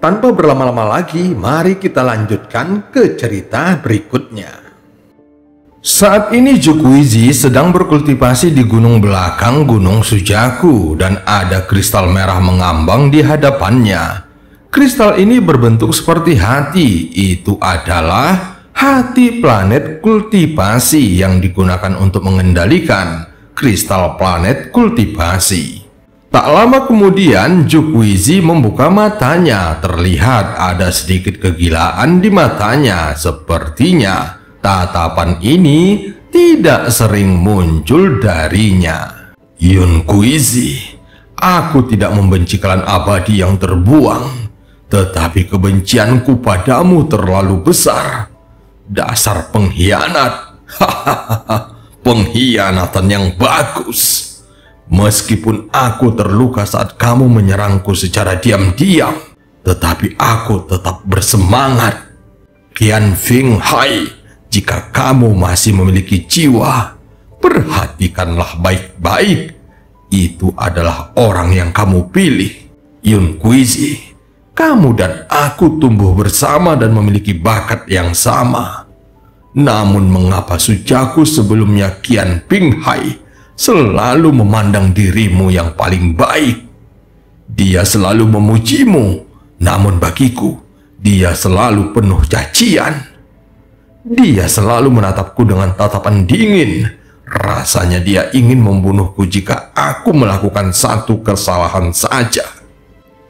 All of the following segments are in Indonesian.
Tanpa berlama-lama lagi, mari kita lanjutkan ke cerita berikutnya. Saat ini Jukuizi sedang berkultivasi di gunung belakang Gunung Sujaku dan ada kristal merah mengambang di hadapannya. Kristal ini berbentuk seperti hati. Itu adalah hati planet kultivasi yang digunakan untuk mengendalikan kristal planet kultivasi. Tak lama kemudian Jukuizi membuka matanya. Terlihat ada sedikit kegilaan di matanya. Sepertinya tatapan ini tidak sering muncul darinya. Yunkuizi, aku tidak membenci klan abadi yang terbuang, tetapi kebencianku padamu terlalu besar. Dasar pengkhianat. Hahaha, pengkhianatan yang bagus. Meskipun aku terluka saat kamu menyerangku secara diam-diam, tetapi aku tetap bersemangat. Qianfeng Hai, jika kamu masih memiliki jiwa, perhatikanlah baik-baik. Itu adalah orang yang kamu pilih. Yunkuizi, kamu dan aku tumbuh bersama dan memiliki bakat yang sama. Namun mengapa Sujaku sebelumnya Qianfeng Hai selalu memandang dirimu yang paling baik? Dia selalu memujimu, namun bagiku dia selalu penuh cacian. Dia selalu menatapku dengan tatapan dingin. Rasanya dia ingin membunuhku jika aku melakukan satu kesalahan saja.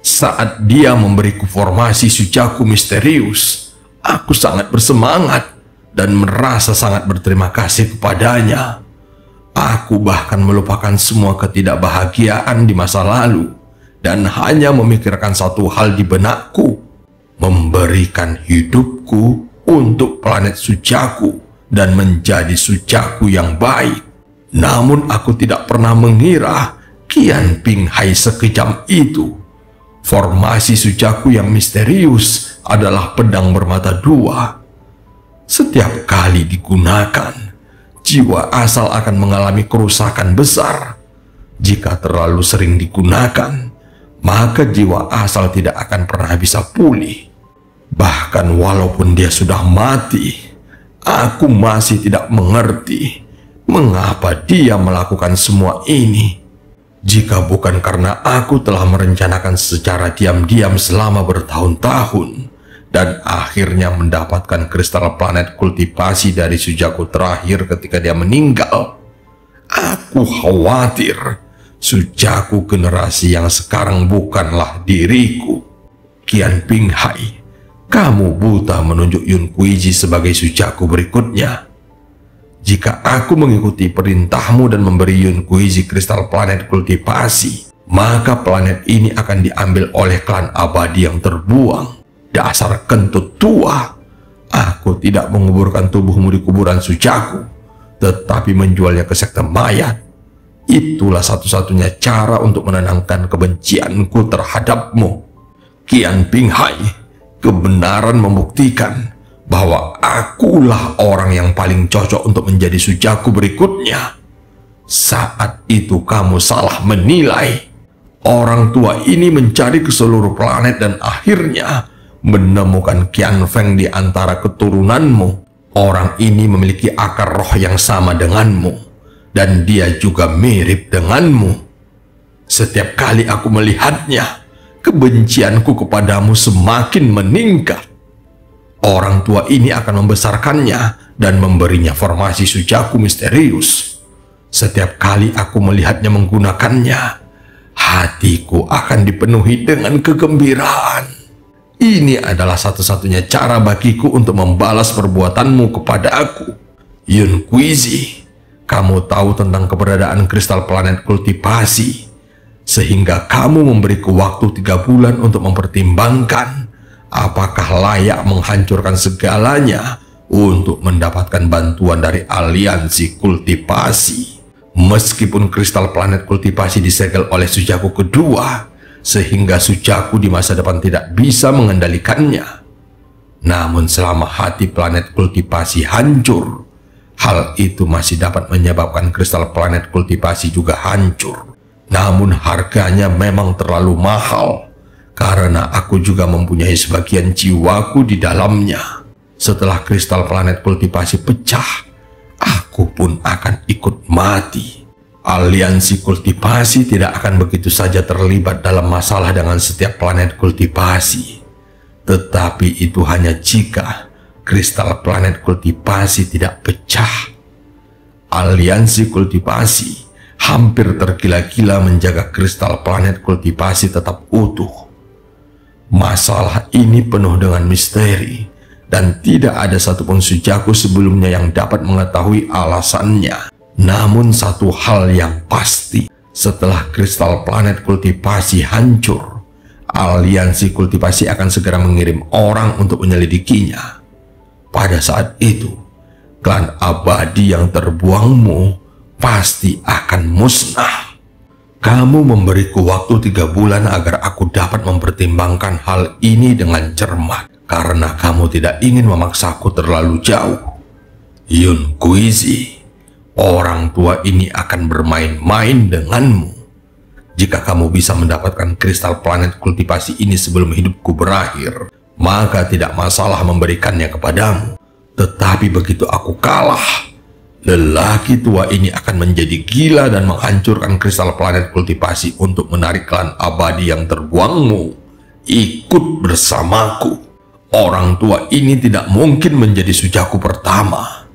Saat dia memberiku formasi Sujaku misterius, aku sangat bersemangat dan merasa sangat berterima kasih kepadanya. Aku bahkan melupakan semua ketidakbahagiaan di masa lalu dan hanya memikirkan satu hal di benakku: memberikan hidupku untuk planet Sujaku dan menjadi Sujaku yang baik. Namun aku tidak pernah mengira Qianfeng Hai sekejam itu. Formasi Sujaku yang misterius adalah pedang bermata dua. Setiap kali digunakan, jiwa asal akan mengalami kerusakan besar. Jika terlalu sering digunakan, maka jiwa asal tidak akan pernah bisa pulih. Bahkan walaupun dia sudah mati, aku masih tidak mengerti mengapa dia melakukan semua ini. Jika bukan karena aku telah merencanakan secara diam-diam selama bertahun-tahun dan akhirnya mendapatkan kristal planet kultivasi dari Sujaku terakhir ketika dia meninggal, aku khawatir Sujaku generasi yang sekarang bukanlah diriku. Qianfeng Hai, kamu buta menunjuk Yunkuizi sebagai Sujaku berikutnya. Jika aku mengikuti perintahmu dan memberi Yunkuizi kristal planet kultivasi, maka planet ini akan diambil oleh klan abadi yang terbuang. Dasar kentut tua. Aku tidak menguburkan tubuhmu di kuburan Sujaku, tetapi menjualnya ke sekte mayat. Itulah satu-satunya cara untuk menenangkan kebencianku terhadapmu. Qianfeng Hai, kebenaran membuktikan bahwa akulah orang yang paling cocok untuk menjadi Sujaku berikutnya. Saat itu kamu salah menilai. Orang tua ini mencari ke seluruh planet dan akhirnya menemukan Qianfeng di antara keturunanmu. Orang ini memiliki akar roh yang sama denganmu, dan dia juga mirip denganmu. Setiap kali aku melihatnya, kebencianku kepadamu semakin meningkat. Orang tua ini akan membesarkannya dan memberinya formasi Sujaku misterius. Setiap kali aku melihatnya menggunakannya, hatiku akan dipenuhi dengan kegembiraan. Ini adalah satu-satunya cara bagiku untuk membalas perbuatanmu kepada aku. Yunkuizi, kamu tahu tentang keberadaan kristal planet kultivasi, sehingga kamu memberiku waktu 3 bulan untuk mempertimbangkan apakah layak menghancurkan segalanya untuk mendapatkan bantuan dari aliansi kultivasi. Meskipun kristal planet kultivasi disegel oleh Sujaku kedua, sehingga Sujaku di masa depan tidak bisa mengendalikannya. Namun selama hati planet kultivasi hancur, hal itu masih dapat menyebabkan kristal planet kultivasi juga hancur. Namun harganya memang terlalu mahal, karena aku juga mempunyai sebagian jiwaku di dalamnya. Setelah kristal planet kultivasi pecah, aku pun akan ikut mati. Aliansi kultivasi tidak akan begitu saja terlibat dalam masalah dengan setiap planet kultivasi. Tetapi itu hanya jika kristal planet kultivasi tidak pecah. Aliansi kultivasi hampir tergila-gila menjaga kristal planet kultivasi tetap utuh. Masalah ini penuh dengan misteri, dan tidak ada satupun sujaku sebelumnya yang dapat mengetahui alasannya. Namun satu hal yang pasti, setelah kristal planet kultivasi hancur, aliansi kultivasi akan segera mengirim orang untuk menyelidikinya. Pada saat itu, klan abadi yang terbuangmu pasti akan musnah. Kamu memberiku waktu 3 bulan agar aku dapat mempertimbangkan hal ini dengan cermat, karena kamu tidak ingin memaksaku terlalu jauh. Yun Kuizi, orang tua ini akan bermain-main denganmu. Jika kamu bisa mendapatkan kristal planet kultivasi ini sebelum hidupku berakhir, maka tidak masalah memberikannya kepadamu. Tetapi begitu aku kalah, lelaki tua ini akan menjadi gila dan menghancurkan kristal planet kultivasi untuk menarik klan abadi yang terbuangmu ikut bersamaku. Orang tua ini tidak mungkin menjadi sujaku pertama,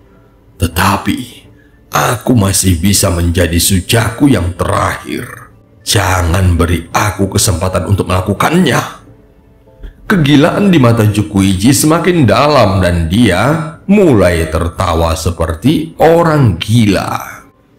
tetapi aku masih bisa menjadi sujaku yang terakhir. Jangan beri aku kesempatan untuk melakukannya. Kegilaan di mata Jukuiji semakin dalam dan dia mulai tertawa seperti orang gila.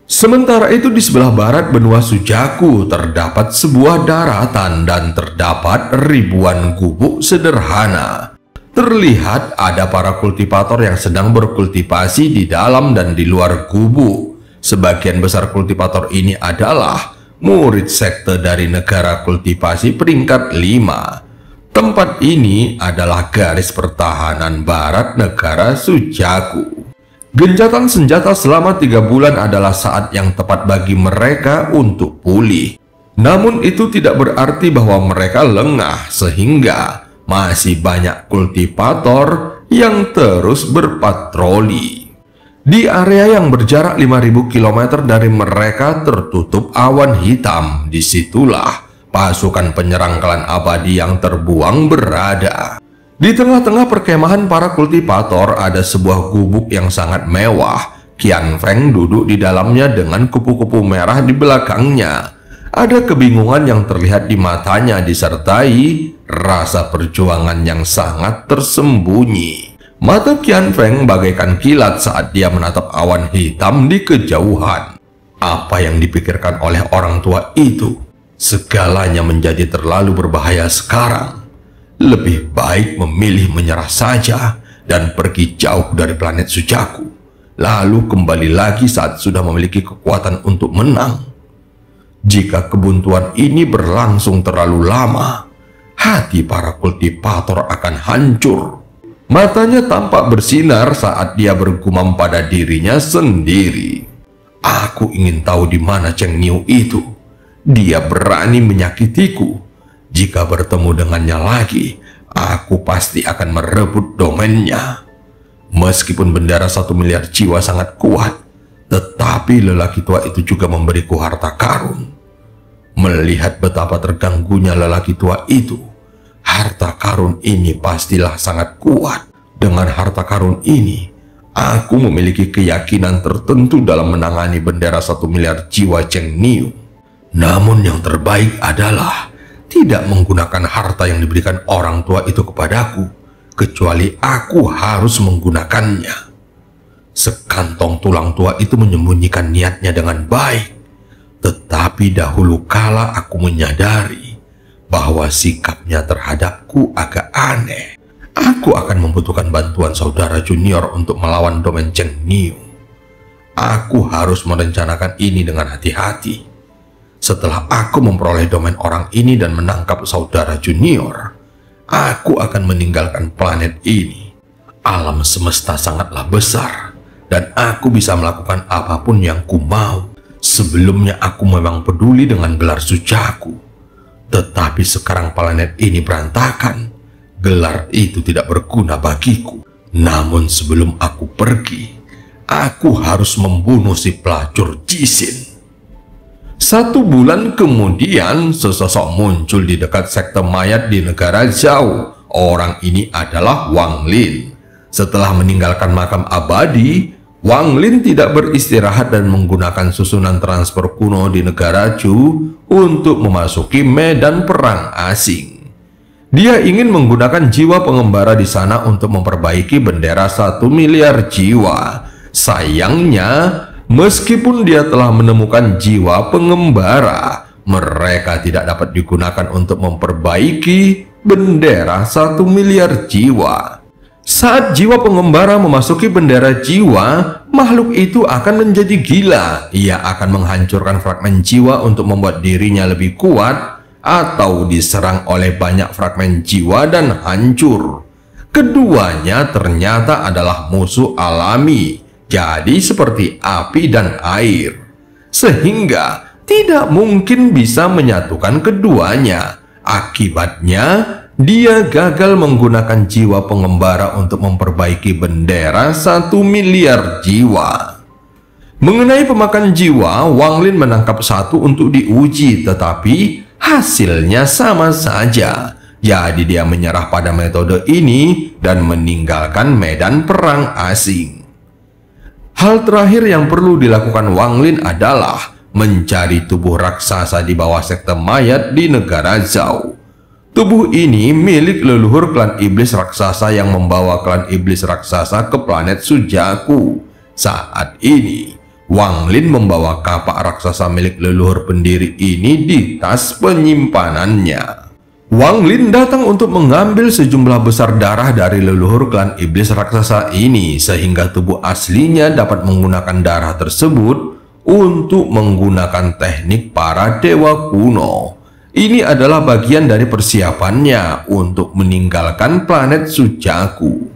Sementara itu di sebelah barat benua Sujaku terdapat sebuah daratan dan terdapat ribuan gubuk sederhana. Terlihat ada para kultivator yang sedang berkultivasi di dalam dan di luar gubuk. Sebagian besar kultivator ini adalah murid sekte dari negara kultivasi peringkat 5. Tempat ini adalah garis pertahanan barat negara Sujaku. Gencatan senjata selama 3 bulan adalah saat yang tepat bagi mereka untuk pulih. Namun itu tidak berarti bahwa mereka lengah, sehingga masih banyak kultivator yang terus berpatroli. Di area yang berjarak 5.000 km dari mereka tertutup awan hitam. Disitulah pasukan penyerang klan abadi yang terbuang berada. Di tengah-tengah perkemahan para kultivator ada sebuah gubuk yang sangat mewah. Qian Feng duduk di dalamnya dengan kupu-kupu merah di belakangnya. Ada kebingungan yang terlihat di matanya disertai rasa perjuangan yang sangat tersembunyi. Mata Qian Feng bagaikan kilat saat dia menatap awan hitam di kejauhan. Apa yang dipikirkan oleh orang tua itu? Segalanya menjadi terlalu berbahaya sekarang. Lebih baik memilih menyerah saja dan pergi jauh dari planet Sujaku, lalu kembali lagi saat sudah memiliki kekuatan untuk menang. Jika kebuntuan ini berlangsung terlalu lama, hati para kultivator akan hancur. Matanya tampak bersinar saat dia bergumam pada dirinya sendiri. Aku ingin tahu di mana Cheng Niu itu. Dia berani menyakitiku. Jika bertemu dengannya lagi, aku pasti akan merebut domainnya. Meskipun bendera 1 miliar jiwa sangat kuat, tetapi lelaki tua itu juga memberiku harta karun. Melihat betapa terganggunya lelaki tua itu, harta karun ini pastilah sangat kuat. Dengan harta karun ini, aku memiliki keyakinan tertentu dalam menangani bendera 1 miliar jiwa Cheng Niu. Namun yang terbaik adalah tidak menggunakan harta yang diberikan orang tua itu kepadaku, kecuali aku harus menggunakannya. Sekantong tulang tua itu menyembunyikan niatnya dengan baik, tetapi dahulu kala aku menyadari bahwa sikapnya terhadapku agak aneh. Aku akan membutuhkan bantuan saudara junior untuk melawan domain Cheng Niu. Aku harus merencanakan ini dengan hati-hati. Setelah aku memperoleh domain orang ini dan menangkap saudara junior, aku akan meninggalkan planet ini. Alam semesta sangatlah besar, dan aku bisa melakukan apapun yang ku mau. Sebelumnya aku memang peduli dengan gelar Sujaku. Tetapi sekarang planet ini berantakan. Gelar itu tidak berguna bagiku. Namun sebelum aku pergi, aku harus membunuh si pelacur Jisin. 1 bulan kemudian, sesosok muncul di dekat sekte mayat di negara jauh. Orang ini adalah Wang Lin. Setelah meninggalkan makam abadi, Wang Lin tidak beristirahat dan menggunakan susunan transfer kuno di negara Chu untuk memasuki medan perang asing. Dia ingin menggunakan jiwa pengembara di sana untuk memperbaiki bendera 1 miliar jiwa. Sayangnya, meskipun dia telah menemukan jiwa pengembara, mereka tidak dapat digunakan untuk memperbaiki bendera 1 miliar jiwa. Saat jiwa pengembara memasuki bendera jiwa, makhluk itu akan menjadi gila. Ia akan menghancurkan fragmen jiwa untuk membuat dirinya lebih kuat, atau diserang oleh banyak fragmen jiwa dan hancur. Keduanya ternyata adalah musuh alami. Jadi seperti api dan air, sehingga tidak mungkin bisa menyatukan keduanya. Akibatnya, dia gagal menggunakan jiwa pengembara untuk memperbaiki bendera 1 miliar jiwa. Mengenai pemakan jiwa, Wang Lin menangkap 1 untuk diuji, tetapi hasilnya sama saja. Jadi dia menyerah pada metode ini dan meninggalkan medan perang asing. Hal terakhir yang perlu dilakukan Wang Lin adalah mencari tubuh raksasa di bawah sekte mayat di negara Zhao. Tubuh ini milik leluhur klan iblis raksasa yang membawa klan iblis raksasa ke planet Sujaku. Saat ini, Wang Lin membawa kapak raksasa milik leluhur pendiri ini di tas penyimpanannya. Wang Lin datang untuk mengambil sejumlah besar darah dari leluhur klan iblis raksasa ini, sehingga tubuh aslinya dapat menggunakan darah tersebut untuk menggunakan teknik para dewa kuno. Ini adalah bagian dari persiapannya untuk meninggalkan planet Sujaku.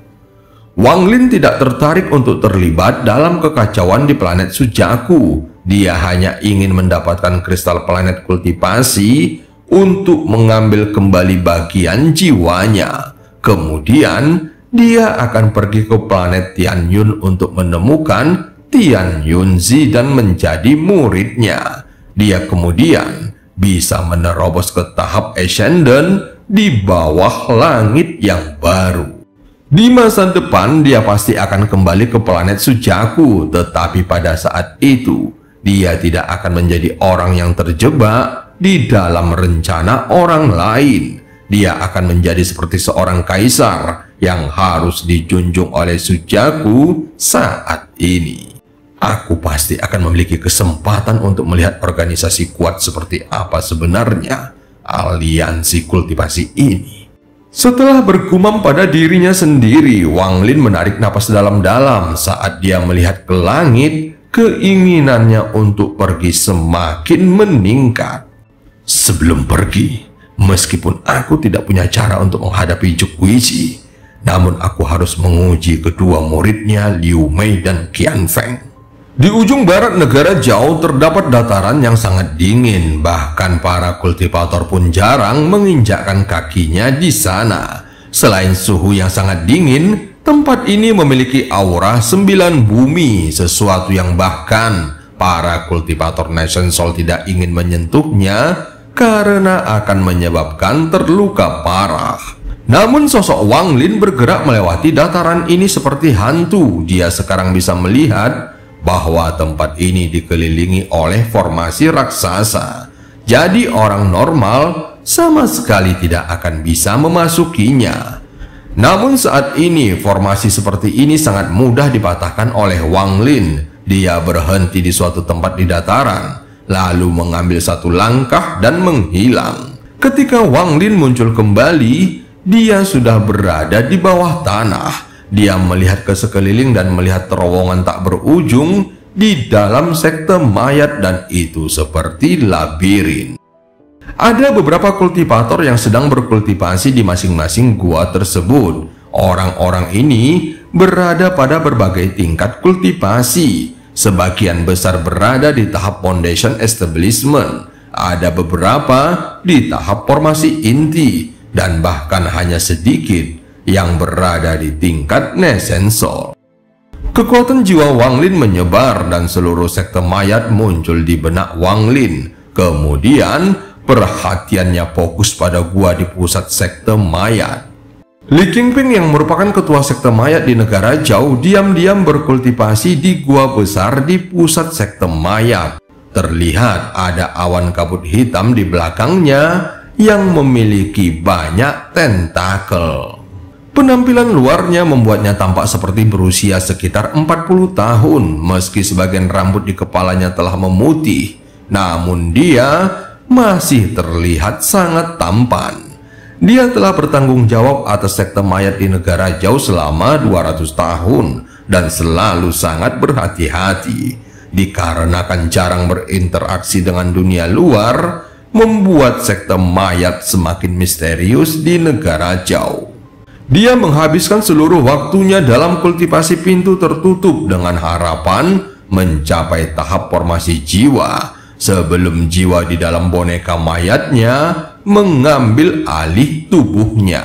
Wang Lin tidak tertarik untuk terlibat dalam kekacauan di planet Sujaku. Dia hanya ingin mendapatkan kristal planet kultivasi untuk mengambil kembali bagian jiwanya. Kemudian, dia akan pergi ke planet Tianyun untuk menemukan Tian Yunzi dan menjadi muridnya. Dia kemudian bisa menerobos ke tahap Ascendant di bawah langit yang baru. Di masa depan, dia pasti akan kembali ke planet Sujaku, tetapi pada saat itu, dia tidak akan menjadi orang yang terjebak di dalam rencana orang lain. Dia akan menjadi seperti seorang kaisar yang harus dijunjung oleh Sujaku saat ini. Aku pasti akan memiliki kesempatan untuk melihat organisasi kuat seperti apa sebenarnya aliansi kultivasi ini. Setelah bergumam pada dirinya sendiri, Wang Lin menarik napas dalam-dalam. Saat dia melihat ke langit, keinginannya untuk pergi semakin meningkat. Sebelum pergi, meskipun aku tidak punya cara untuk menghadapi Juguizi, namun aku harus menguji kedua muridnya Liu Mei dan Qian Feng. Di ujung barat negara Zhao terdapat dataran yang sangat dingin, bahkan para kultivator pun jarang menginjakkan kakinya di sana. Selain suhu yang sangat dingin, tempat ini memiliki aura 9 bumi, sesuatu yang bahkan para kultivator Nation Soul tidak ingin menyentuhnya karena akan menyebabkan terluka parah. Namun sosok Wang Lin bergerak melewati dataran ini seperti hantu. Dia sekarang bisa melihat bahwa tempat ini dikelilingi oleh formasi raksasa. Jadi orang normal sama sekali tidak akan bisa memasukinya. Namun saat ini formasi seperti ini sangat mudah dipatahkan oleh Wang Lin. Dia berhenti di suatu tempat di dataran, lalu mengambil satu langkah dan menghilang. Ketika Wang Lin muncul kembali, dia sudah berada di bawah tanah. Dia melihat ke sekeliling dan melihat terowongan tak berujung di dalam sekte mayat, dan itu seperti labirin. Ada beberapa kultivator yang sedang berkultivasi di masing-masing gua tersebut. Orang-orang ini berada pada berbagai tingkat kultivasi. Sebagian besar berada di tahap foundation establishment. ada beberapa di tahap formasi inti, dan bahkan hanya sedikit yang berada di tingkat Nesensol. Kekuatan jiwa Wang Lin menyebar dan seluruh sekte mayat muncul di benak Wang Lin. Kemudian perhatiannya fokus pada gua di pusat sekte mayat. Li Qingping yang merupakan ketua sekte mayat di negara jauh diam-diam berkultivasi di gua besar di pusat sekte mayat. Terlihat ada awan kabut hitam di belakangnya yang memiliki banyak tentakel. Penampilan luarnya membuatnya tampak seperti berusia sekitar 40 tahun meski sebagian rambut di kepalanya telah memutih. Namun dia masih terlihat sangat tampan. Dia telah bertanggung jawab atas sekte mayat di negara jauh selama 200 tahun dan selalu sangat berhati-hati. Dikarenakan jarang berinteraksi dengan dunia luar, membuat sekte mayat semakin misterius di negara jauh. Dia menghabiskan seluruh waktunya dalam kultivasi pintu tertutup dengan harapan mencapai tahap formasi jiwa sebelum jiwa di dalam boneka mayatnya mengambil alih tubuhnya.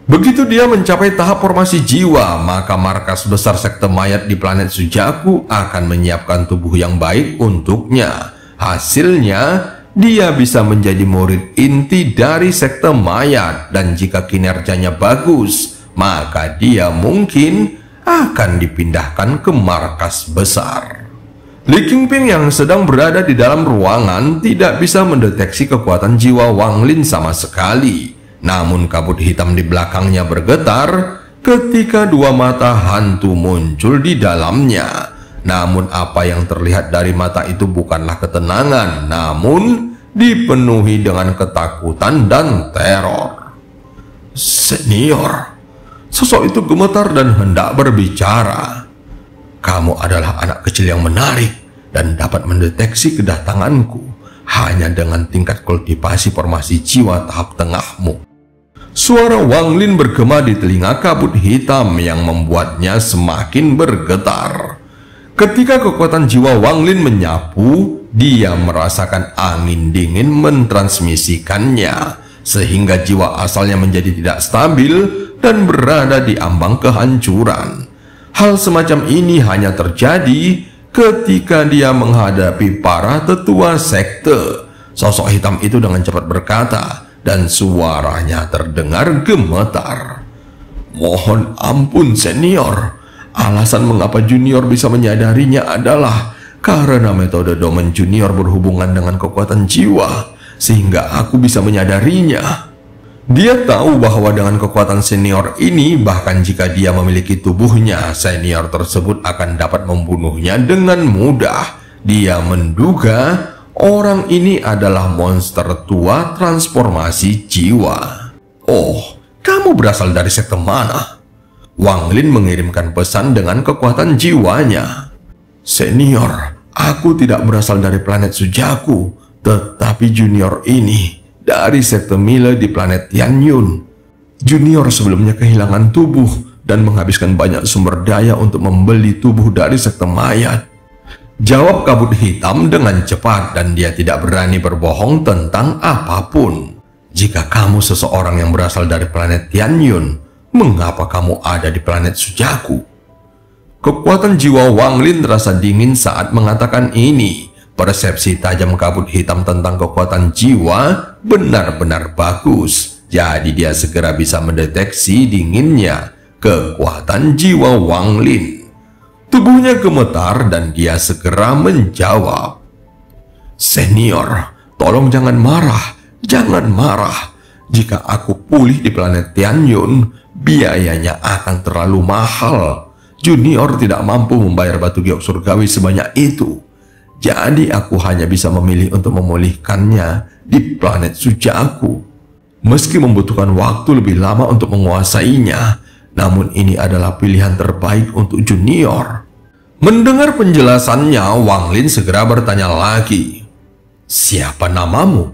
Begitu dia mencapai tahap formasi jiwa, maka markas besar sekte mayat di planet Sujaku akan menyiapkan tubuh yang baik untuknya. Hasilnya, dia bisa menjadi murid inti dari sekte mayat, dan jika kinerjanya bagus, maka dia mungkin akan dipindahkan ke markas besar. Li Qingping yang sedang berada di dalam ruangan tidak bisa mendeteksi kekuatan jiwa Wang Lin sama sekali. Namun kabut hitam di belakangnya bergetar ketika dua mata hantu muncul di dalamnya. Namun apa yang terlihat dari mata itu bukanlah ketenangan, namun dipenuhi dengan ketakutan dan teror. "Senior," sosok itu gemetar dan hendak berbicara. "Kamu adalah anak kecil yang menarik dan dapat mendeteksi kedatanganku hanya dengan tingkat kultivasi formasi jiwa tahap tengahmu." Suara Wang Lin bergema di telinga kabut hitam yang membuatnya semakin bergetar. Ketika kekuatan jiwa Wang Lin menyapu, dia merasakan angin dingin mentransmisikannya, sehingga jiwa asalnya menjadi tidak stabil dan berada di ambang kehancuran. Hal semacam ini hanya terjadi ketika dia menghadapi para tetua sekte. Sosok hitam itu dengan cepat berkata, dan suaranya terdengar gemetar. "Mohon ampun senior, alasan mengapa junior bisa menyadarinya adalah karena metode Domain Junior berhubungan dengan kekuatan jiwa, sehingga aku bisa menyadarinya." Dia tahu bahwa dengan kekuatan senior ini, bahkan jika dia memiliki tubuhnya, senior tersebut akan dapat membunuhnya dengan mudah. Dia menduga orang ini adalah monster tua transformasi jiwa. "Oh, kamu berasal dari sekte mana?" Wang Lin mengirimkan pesan dengan kekuatan jiwanya. "Senior, aku tidak berasal dari planet Sujaku, tetapi junior ini dari sekte Mile di planet Tianyun. Junior sebelumnya kehilangan tubuh dan menghabiskan banyak sumber daya untuk membeli tubuh dari sekte mayat," jawab kabut hitam dengan cepat, dan dia tidak berani berbohong tentang apapun. "Jika kamu seseorang yang berasal dari planet Tianyun, mengapa kamu ada di planet Sujaku?" Kekuatan jiwa Wang Lin terasa dingin saat mengatakan ini. Persepsi tajam kabut hitam tentang kekuatan jiwa benar-benar bagus. Jadi dia segera bisa mendeteksi dinginnya kekuatan jiwa Wang Lin. Tubuhnya gemetar dan dia segera menjawab, "Senior, tolong jangan marah, jangan marah. Jika aku pulih di planet Tianyun, biayanya akan terlalu mahal. Junior tidak mampu membayar batu giok surgawi sebanyak itu. Jadi aku hanya bisa memilih untuk memulihkannya di planet Sujaku. Meski membutuhkan waktu lebih lama untuk menguasainya, namun ini adalah pilihan terbaik untuk junior." Mendengar penjelasannya, Wang Lin segera bertanya lagi, "Siapa namamu?"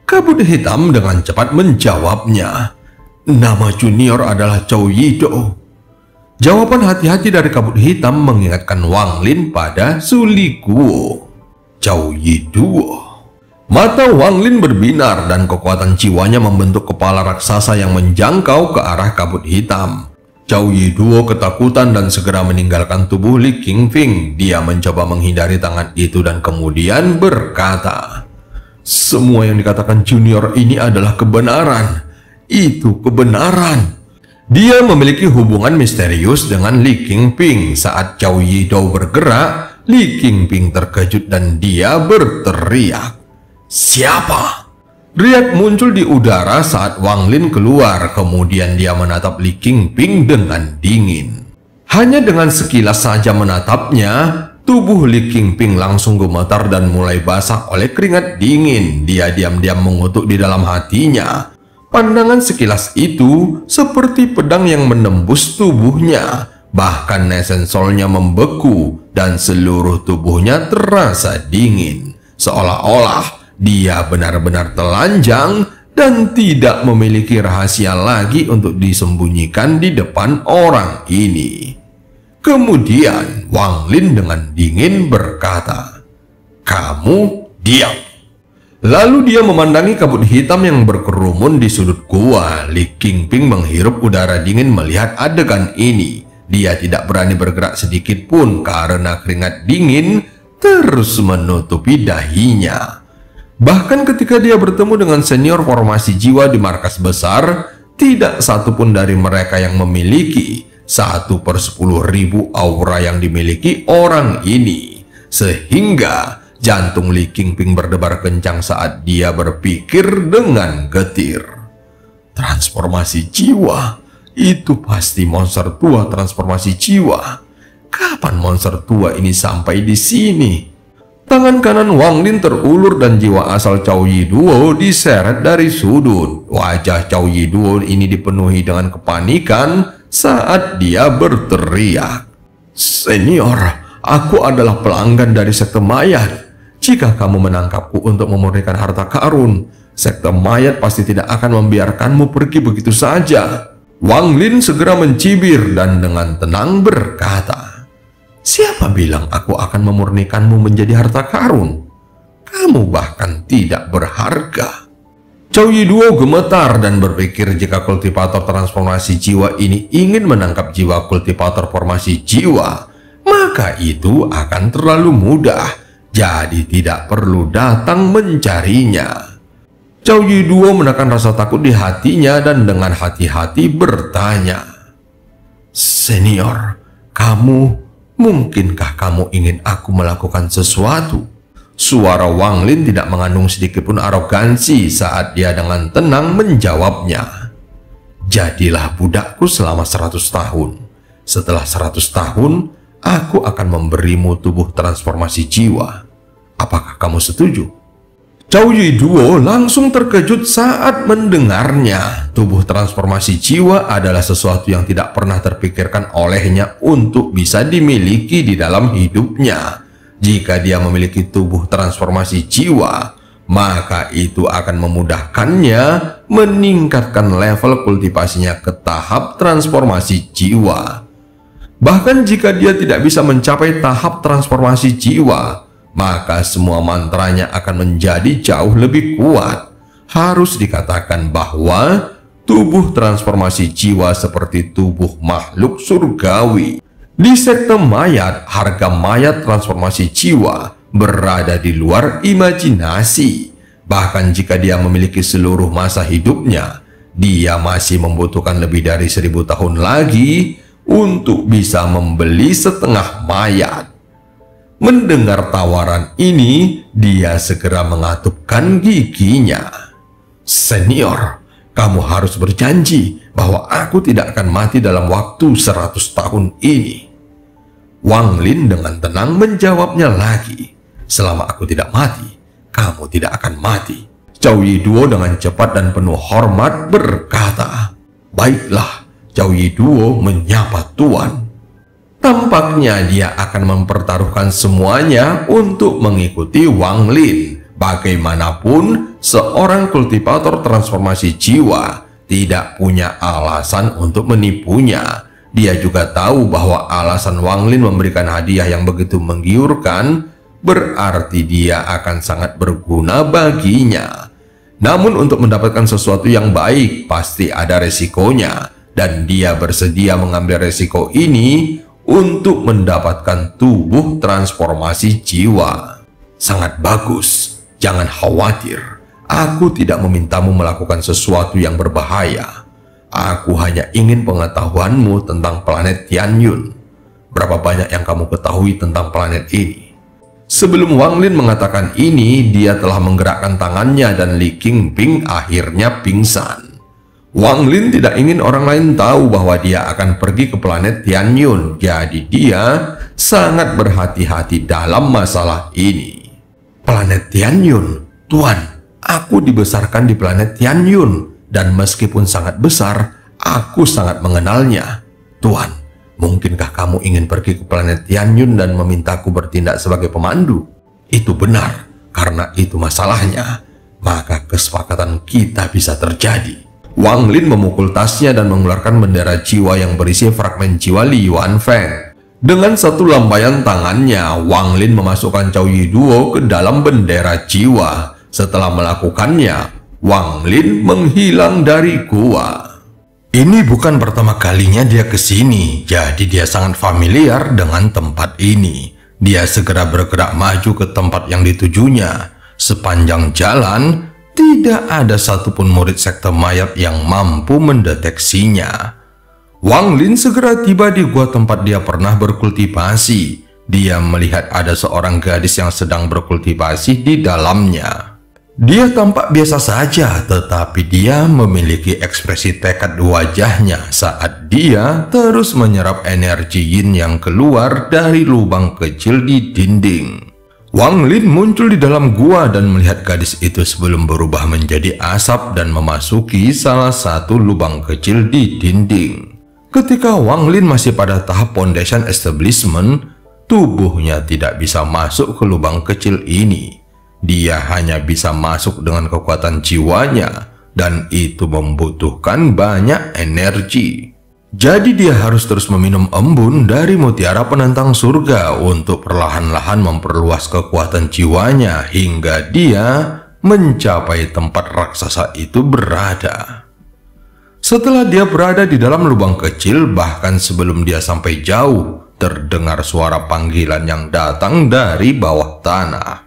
Kabut hitam dengan cepat menjawabnya, "Nama junior adalah Zhou Yido." Jawaban hati-hati dari kabut hitam mengingatkan Wang Lin pada Suli Guo. Zhou Yido. Mata Wang Lin berbinar dan kekuatan jiwanya membentuk kepala raksasa yang menjangkau ke arah kabut hitam. Zhao Yiduo ketakutan dan segera meninggalkan tubuh Li Qingfing. Dia mencoba menghindari tangan itu dan kemudian berkata, "Semua yang dikatakan junior ini adalah kebenaran. Itu kebenaran." Dia memiliki hubungan misterius dengan Li Qingfing. Saat Zhao Yiduo bergerak, Li Qingfing terkejut dan dia berteriak, "Siapa?" Riak muncul di udara saat Wang Lin keluar. Kemudian dia menatap Li Qingfing dengan dingin. Hanya dengan sekilas saja menatapnya, tubuh Li Qingfing langsung gemetar dan mulai basah oleh keringat dingin. Dia diam-diam mengutuk di dalam hatinya. Pandangan sekilas itu seperti pedang yang menembus tubuhnya. Bahkan nesensolnya membeku dan seluruh tubuhnya terasa dingin. Seolah-olah dia benar-benar telanjang dan tidak memiliki rahasia lagi untuk disembunyikan di depan orang ini. Kemudian Wang Lin dengan dingin berkata, "Kamu diam." Lalu dia memandangi kabut hitam yang berkerumun di sudut gua. Li Qingfing menghirup udara dingin melihat adegan ini. Dia tidak berani bergerak sedikit pun karena keringat dingin terus menutupi dahinya. Bahkan ketika dia bertemu dengan senior formasi jiwa di markas besar, tidak satupun dari mereka yang memiliki 1/10.000 aura yang dimiliki orang ini. Sehingga jantung Li Qingfing berdebar kencang saat dia berpikir dengan getir. Transformasi jiwa? Itu pasti monster tua transformasi jiwa. Kapan monster tua ini sampai di sini? Tangan kanan Wang Lin terulur dan jiwa asal Zhao Yiduo diseret dari sudut. Wajah Zhao Yiduo ini dipenuhi dengan kepanikan saat dia berteriak, "Senior, aku adalah pelanggan dari sekte mayat. Jika kamu menangkapku untuk memurnikan harta karun, sekte mayat pasti tidak akan membiarkanmu pergi begitu saja." Wang Lin segera mencibir dan dengan tenang berkata, "Siapa bilang aku akan memurnikanmu menjadi harta karun? Kamu bahkan tidak berharga." Zhao Yiduo gemetar dan berpikir jika kultivator transformasi jiwa ini ingin menangkap jiwa kultivator formasi jiwa, maka itu akan terlalu mudah, jadi tidak perlu datang mencarinya. Zhao Yiduo menekan rasa takut di hatinya dan dengan hati-hati bertanya, "Senior, mungkinkah kamu ingin aku melakukan sesuatu?" Suara Wang Lin tidak mengandung sedikit pun arogansi saat dia dengan tenang menjawabnya, "Jadilah budakku selama 100 tahun. Setelah 100 tahun, aku akan memberimu tubuh transformasi jiwa. Apakah kamu setuju?" Zhao Yiduo langsung terkejut saat mendengarnya. Tubuh transformasi jiwa adalah sesuatu yang tidak pernah terpikirkan olehnya untuk bisa dimiliki di dalam hidupnya. Jika dia memiliki tubuh transformasi jiwa, maka itu akan memudahkannya meningkatkan level kultivasinya ke tahap transformasi jiwa. Bahkan jika dia tidak bisa mencapai tahap transformasi jiwa, maka semua mantranya akan menjadi jauh lebih kuat. Harus dikatakan bahwa tubuh transformasi jiwa seperti tubuh makhluk surgawi. Di sekte mayat, harga mayat transformasi jiwa berada di luar imajinasi. Bahkan jika dia memiliki seluruh masa hidupnya, dia masih membutuhkan lebih dari 1000 tahun lagi untuk bisa membeli setengah mayat. Mendengar tawaran ini, dia segera mengatupkan giginya. "Senior, kamu harus berjanji bahwa aku tidak akan mati dalam waktu 100 tahun ini." Wang Lin dengan tenang menjawabnya lagi, "Selama aku tidak mati, kamu tidak akan mati." Zhao Yiduo dengan cepat dan penuh hormat berkata, "Baiklah." Zhao Yiduo menyapa Tuan. Tampaknya dia akan mempertaruhkan semuanya untuk mengikuti Wang Lin. Bagaimanapun, seorang kultivator transformasi jiwa tidak punya alasan untuk menipunya. Dia juga tahu bahwa alasan Wang Lin memberikan hadiah yang begitu menggiurkan berarti dia akan sangat berguna baginya. Namun untuk mendapatkan sesuatu yang baik pasti ada resikonya, dan dia bersedia mengambil resiko ini untuk mendapatkan tubuh transformasi jiwa. Sangat bagus, jangan khawatir. Aku tidak memintamu melakukan sesuatu yang berbahaya. Aku hanya ingin pengetahuanmu tentang planet Tianyun. Berapa banyak yang kamu ketahui tentang planet ini? Sebelum Wang Lin mengatakan ini, dia telah menggerakkan tangannya dan Li Qingping akhirnya pingsan. Wang Lin tidak ingin orang lain tahu bahwa dia akan pergi ke planet Tianyun, jadi dia sangat berhati-hati dalam masalah ini. Planet Tianyun, Tuan, aku dibesarkan di planet Tianyun, dan meskipun sangat besar, aku sangat mengenalnya. Tuan, mungkinkah kamu ingin pergi ke planet Tianyun dan memintaku bertindak sebagai pemandu? Itu benar, karena itu masalahnya. Maka kesepakatan kita bisa terjadi. Wang Lin memukul tasnya dan mengeluarkan bendera jiwa yang berisi fragmen jiwa Li Yuanfeng. Dengan satu lambaian tangannya, Wang Lin memasukkan Cao Yiduo ke dalam bendera jiwa. Setelah melakukannya, Wang Lin menghilang dari gua. Ini bukan pertama kalinya dia ke sini, jadi dia sangat familiar dengan tempat ini. Dia segera bergerak maju ke tempat yang ditujunya. Sepanjang jalan, tidak ada satupun murid sekte mayat yang mampu mendeteksinya. Wang Lin segera tiba di gua tempat dia pernah berkultivasi. Dia melihat ada seorang gadis yang sedang berkultivasi di dalamnya. Dia tampak biasa saja, tetapi dia memiliki ekspresi tekad wajahnya saat dia terus menyerap energi yin yang keluar dari lubang kecil di dinding. Wang Lin muncul di dalam gua dan melihat gadis itu sebelum berubah menjadi asap dan memasuki salah satu lubang kecil di dinding. Ketika Wang Lin masih pada tahap foundation establishment, tubuhnya tidak bisa masuk ke lubang kecil ini. Dia hanya bisa masuk dengan kekuatan jiwanya, dan itu membutuhkan banyak energi. Jadi dia harus terus meminum embun dari mutiara penentang surga untuk perlahan-lahan memperluas kekuatan jiwanya hingga dia mencapai tempat raksasa itu berada. Setelah dia berada di dalam lubang kecil, bahkan sebelum dia sampai jauh, terdengar suara panggilan yang datang dari bawah tanah.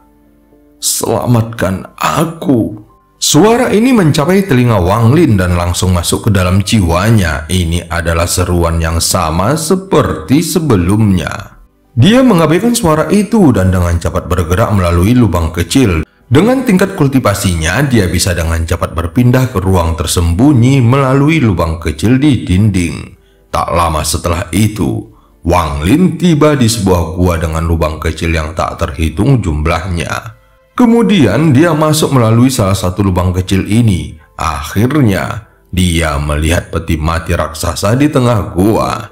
Selamatkan aku. Suara ini mencapai telinga Wang Lin dan langsung masuk ke dalam jiwanya. Ini adalah seruan yang sama seperti sebelumnya. Dia mengabaikan suara itu dan dengan cepat bergerak melalui lubang kecil. Dengan tingkat kultivasinya, dia bisa dengan cepat berpindah ke ruang tersembunyi melalui lubang kecil di dinding. Tak lama setelah itu, Wang Lin tiba di sebuah gua dengan lubang kecil yang tak terhitung jumlahnya. Kemudian dia masuk melalui salah satu lubang kecil ini. Akhirnya, dia melihat peti mati raksasa di tengah gua.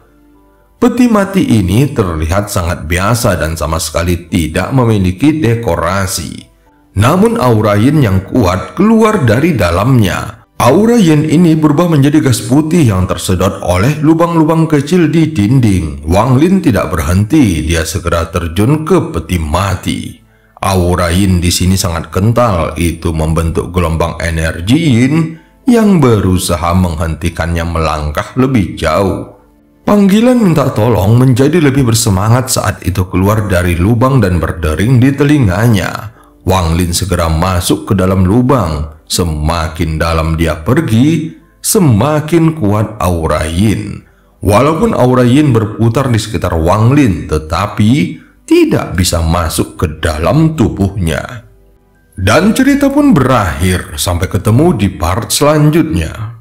Peti mati ini terlihat sangat biasa dan sama sekali tidak memiliki dekorasi. Namun aura yin yang kuat keluar dari dalamnya. Aura yin ini berubah menjadi gas putih yang tersedot oleh lubang-lubang kecil di dinding. Wang Lin tidak berhenti, dia segera terjun ke peti mati. Aura yin di sini sangat kental, itu membentuk gelombang energi yin yang berusaha menghentikannya melangkah lebih jauh. Panggilan minta tolong menjadi lebih bersemangat saat itu keluar dari lubang dan berdering di telinganya. Wang Lin segera masuk ke dalam lubang. Semakin dalam dia pergi, semakin kuat aura yin. Walaupun aura yin berputar di sekitar Wang Lin, tetapi tidak bisa masuk ke dalam tubuhnya. Dan cerita pun berakhir. Sampai ketemu di part selanjutnya.